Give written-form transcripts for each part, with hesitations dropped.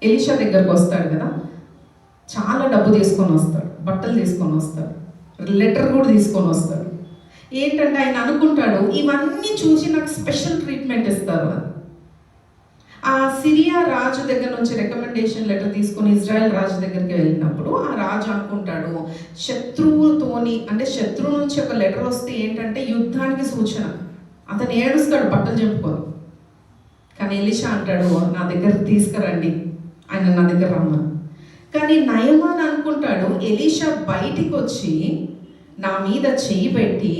Elisha దగ్గరకు వస్తాడు కదా, చాలా డబ్బు తీసుకొని వస్తాడు, బట్టలు తీసుకొని వస్తాడు, లెటర్ కూడా తీసుకొని వస్తాడు. ఏంటంటే ఆయన అనుకుంటాడు ఇవన్నీ చూసి నాకు స్పెషల్ ట్రీట్మెంట్ ఇస్తారు అని. ఆ సిరియా రాజు దగ్గర నుంచి రికమెండేషన్ లెటర్ తీసుకొని ఇజ్రాయెల్ రాజు దగ్గరికి వెళ్ళినప్పుడు ఆ రాజు అనుకుంటాడు శత్రువుతోని, అంటే శత్రువు నుంచి ఒక లెటర్ వస్తే ఏంటంటే యుద్ధానికి సూచన. అతను ఏడుస్తాడు బట్టలు చెప్పుకొని. కానీ ఎలీషా అంటాడు నా దగ్గర తీసుకురండి, ఆయన నా దగ్గర రమ్మని. కానీ నయమాన్ అనుకుంటాడు ఎలీషా బయటికి వచ్చి నా మీద చెయ్యి పెట్టి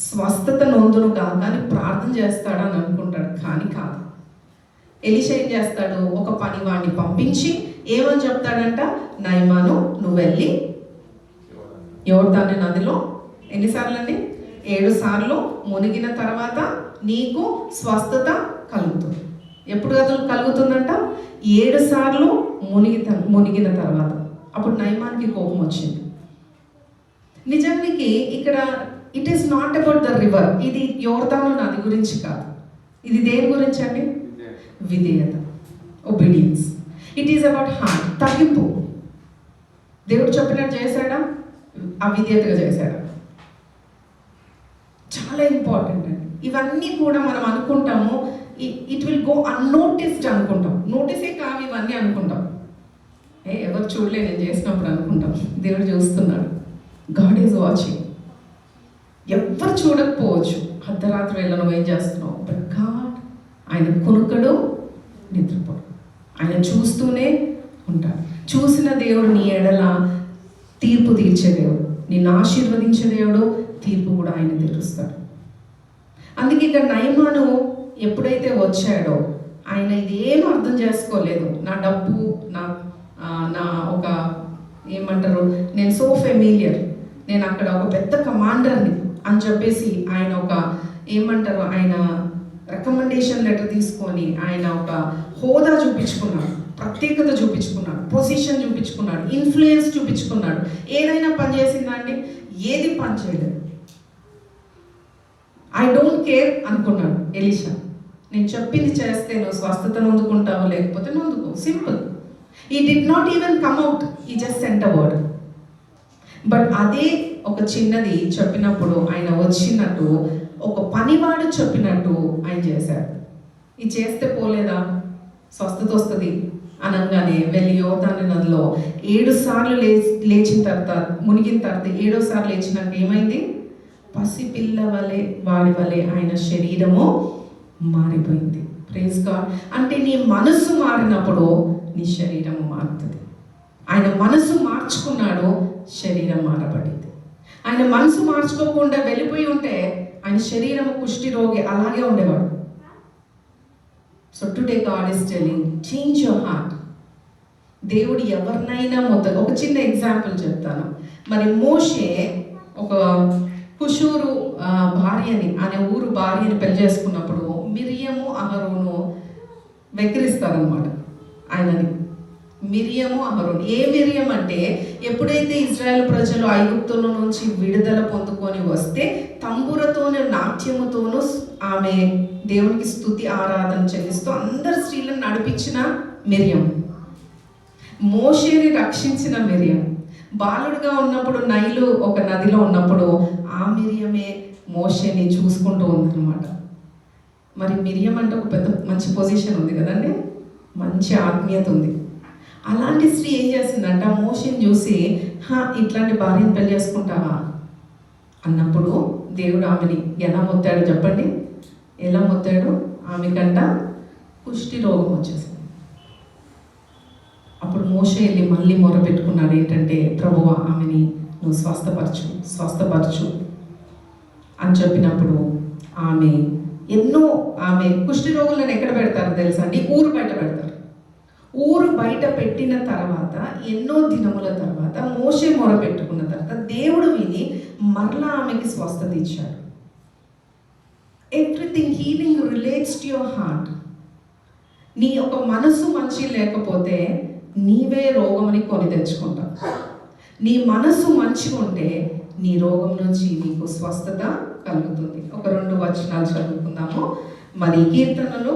స్వస్థత నొందును కాక అని ప్రార్థన చేస్తాడని అనుకుంటాడు. కానీ కాదు. ఎలీషా ఏం చేస్తాడు, ఒక పనివాడిని పంపించి ఏమని చెప్తాడంట, నయమాను నువ్వు వెళ్ళి యోర్దాను నదిలో ఎన్నిసార్లు అండి, 7 సార్లు మునిగిన తర్వాత నీకు స్వస్థత కలుగుతుంది. ఎప్పుడు కలుగుతుందంట, 7 సార్లు మునిగిన తర్వాత. అప్పుడు నయమాన్కి కోపం వచ్చింది. నిజానికి ఇక్కడ it is not about the river. ఇది యోర్దాను నది గురించి కాదు. ఇది దేని గురించి అండి, విధేయత, obedience. It is about heart, తగ్గింపు. దేవుడు చెప్పినట్టు చేశాడా, అవిధేయతగా చేశాడా? చాలా ఇంపార్టెంట్ అండి. ఇవన్నీ కూడా మనం అనుకుంటాము ఇట్ విల్ గో అన్నోటిస్డ్ అనుకుంటాం. నోటీసే కావు ఇవన్నీ అనుకుంటాం. ఎవరు చూడలే నేను చేసినప్పుడు అనుకుంటాం. దేవుడు చూస్తున్నాడు. God is watching. ఎవరు చూడకపోవచ్చు అర్ధరాత్రి వేళ నువ్వు ఏం చేస్తున్నావు, బట్ గాడ్ ఆయన కునుకడు నిద్రపోడు, ఆయన చూస్తూనే ఉంటాడు. చూసిన దేవుడు నీ ఎడల తీర్పు తీర్చే దేవుడు, నిన్ను ఆశీర్వదించే దేవుడు, తీర్పు కూడా ఆయన తీరుస్తాడు. అందుకే ఇక్కడ నయమాను ఎప్పుడైతే వచ్చాడో ఆయన ఇదేం అర్థం చేసుకోలేదు. నా డబ్బు, నా ఒక ఏమంటారు, నేను సో ఫెమిలియర్, నేను అక్కడ ఒక పెద్ద కమాండర్ని అని చెప్పేసి ఆయన ఒక ఏమంటారు, ఆయన రికమెండేషన్ లెటర్ తీసుకొని ఆయన ఒక హోదా చూపించుకున్నాడు, ప్రత్యేకత చూపించుకున్నాడు, పొజిషన్ చూపించుకున్నాడు, ఇన్ఫ్లుయెన్స్ చూపించుకున్నాడు. ఏదైనా పని చేసిందా అండి, ఏది పని చేయలేదు. ఐ డోంట్ కేర్ అనుకున్నాడు ఎలీషా. నేను చెప్పింది చేస్తే నువ్వు స్వస్థత నొందుకుంటావు, లేకపోతే నొందుకో, simple. He did not even come out, he just sent a word. But అదే ఒక చిన్నది చెప్పినప్పుడు ఆయన వచ్చినట్టు, ఒక పనివాడు చెప్పినట్టు ఆయన చేశాడు. ఇది చేస్తే పోలేదా, స్వస్థత వస్తుంది అనగానే వెళ్ళి యోర్దాను నదిలో 7 సార్లు లేచిన తర్వాత, మునిగిన తర్వాత 7వ సార్లు లేచినాక ఏమైంది, పసిపిల్ల వలె వాడి వలె ఆయన శరీరము మారిపోయింది. Praise God. అంటే నీ మనసు మారినప్పుడు నీ శరీరము మారుతుంది. ఆయన మనసు మార్చుకున్నాడు, శరీరం మారబడింది. ఆయన మనసు మార్చుకోకుండా వెళ్ళిపోయి ఉంటే ఆయన శరీరము కుష్టి రోగి అలాగే ఉండేవాడు. So today God is telling, change your heart. దేవుడు ఎవరినైనా ఒక చిన్న ఎగ్జాంపుల్ చెప్తాను. మరి మోషే ఒక కుషూరు భార్యని, అనే ఊరు భార్యని పెళ్లి చేసుకున్నప్పుడు మిరియము అహరోను వెక్కిరిస్తారనమాట ఆయనని. మిరియము అహరోను. ఏ మిరియం అంటే, ఎప్పుడైతే ఇజ్రాయెల్ ప్రజలు ఐగుప్తుల నుంచి విడుదల పొందుకొని వస్తే తంబురతోనూ నాట్యముతోనూ ఆమె దేవునికి స్తుతి ఆరాధన చెల్లిస్తూ అందరు స్త్రీలను నడిపించిన మిరియం, మోషేని రక్షించిన మిరియం. బాలుడిగా ఉన్నప్పుడు నైలు ఒక నదిలో ఉన్నప్పుడు ఆ మిరియమే మోషేని చూసుకుంటూ ఉందన్నమాట. మరి మిరియం అంటే ఒక పెద్ద మంచి పొజిషన్ ఉంది కదండి, మంచి ఆత్మీయత ఉంది. అలాంటి స్త్రీ ఏం చేసిందంట, మోషేని చూసి ఇట్లాంటి భార్యను పెళ్లి చేసుకుంటావా అన్నప్పుడు దేవుడు ఆమెని ఎలా మొత్తాడు చెప్పండి, ఎలా మొత్తాడు, ఆమెకంట కుష్టి రోగం వచ్చేసింది. అప్పుడు మోషే వెళ్ళి మళ్ళీ మొరపెట్టుకున్నాడు, ఏంటంటే ప్రభువా ఆమెని నువ్వు స్వస్థపరచు అని చెప్పినప్పుడు ఆమె కుష్టి రోగులను ఎక్కడ పెడతారు తెలుసా అండి, ఊరు బయట పెడతారు. ఊరు బయట పెట్టిన తర్వాత ఎన్నో దినముల తర్వాత మోషే మొరపెట్టుకున్న తర్వాత దేవుడు విని మరలా ఆమెకి స్వస్థత ఇచ్చాడు. Everything healing relates to your heart. నీ ఒక మనసు మంచి లేకపోతే నీవే రోగమని కొని తెచ్చుకుంటావు. నీ మనసు మంచిగా ఉంటే నీ రోగం నుంచి నీకు స్వస్థత కలుగుతుంది. ఒక 2 వచనాలు చదువుకుందాము. మరి కీర్తనలు